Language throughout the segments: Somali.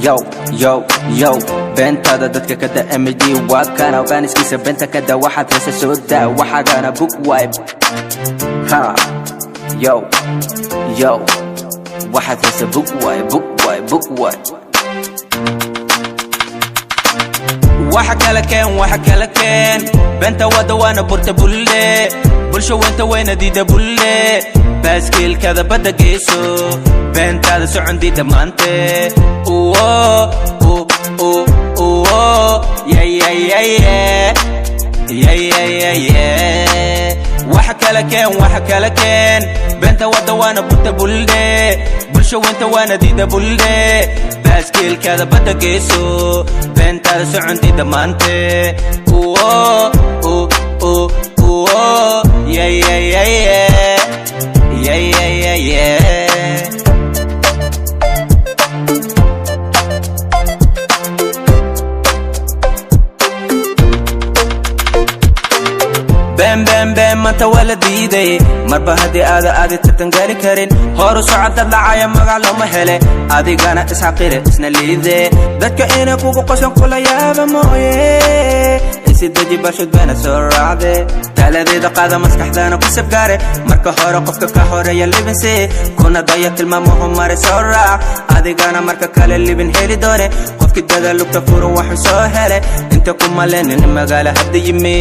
yo yo yo bentada dadka kada MD waa kana baaniskiisa benta kada waxaad heesa soo daa waxaagana book wipe ha yo yo waxaad heesa book wipe waxa kala keen benta wada wana burta bulle bulsho wanta wayna diida bulle baaskil kada bada geeso bentada socondida maante waxa kala keen benta wada wana burta bulle bulsho wanta wana diida bulle baaskil kada bada geeso bentada socondida maante ben manta wala diiday marba hadii aad tartangali karin horu socodad lacaya magac lama hele adigana isxaqire isna liide dadka inay kugu qosan kula yaaba mooye isidaji bashad bana soo raacde taladeeda qaada maskaxdana ku sabgaare marka hore qofka ka horeeya libinse kuna daya tilmaamaha mare soo raac adigana marka kale libin heli doone qofki dada lugta furan wax soo hele inta kuma leenin magaala hadda yimi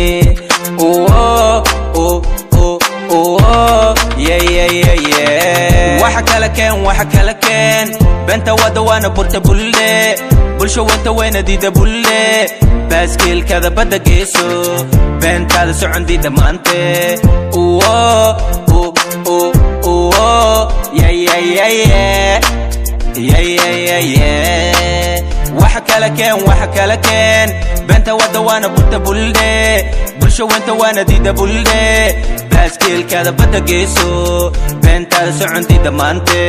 waxa kala keen benta wada wana burta bulle bulsho wanta wayna diida bulle baaskil kada bada geeso bentada socondida maante waxa kala keen benta wada wana burta bulle bulsho wanta wana diida bulle baaskil kada bada geeso bentada socondida maante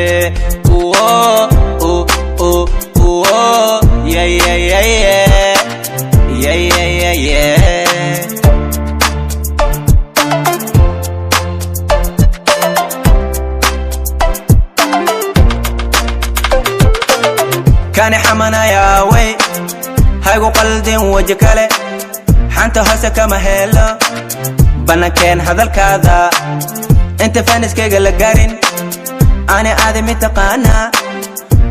كان حمنا يا وي هايقو قلدين وجكالي حانتا هسا كما هيلا بنا كان هذا الكاذا انت فانس كيغا لقارين انا آدمي تقانا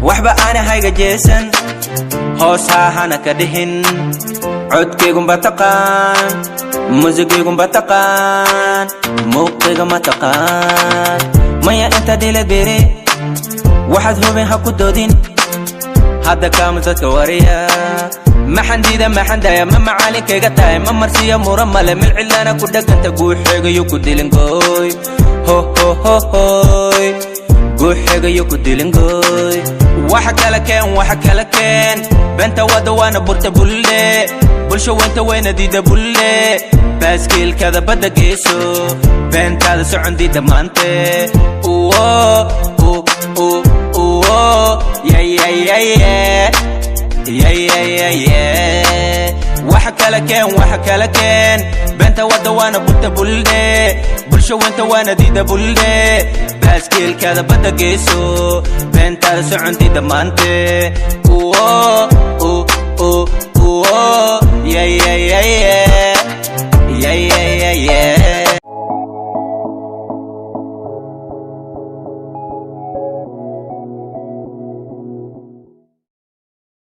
وحبا انا هايقا جيسن هوسها هانا كدهن عود كيغم باتقان موزيقيغم باتقان موقيغم باتقان مايا انت ديلا بيري واحد هو بين هاكو دودين هذا كامل تتوريا ما حنديدا ما حندايا ما معالي كيغتاي ما مرسيا مرملة من العلانة كودك انت قوي حيغا يوكو ديلنغوي هو هو هو هوي قوي حيغا يوكو ديلنغوي waxa kala keen benta wada wana burta bulle bulsho wanta wayna diida bulle baaskil kada bada geeso bentada socondida maante waxa kala keen benta wada wana burta bulle bulsho wanta wana diida bulle baaskil kada bada geeso bentada socondida maante yeah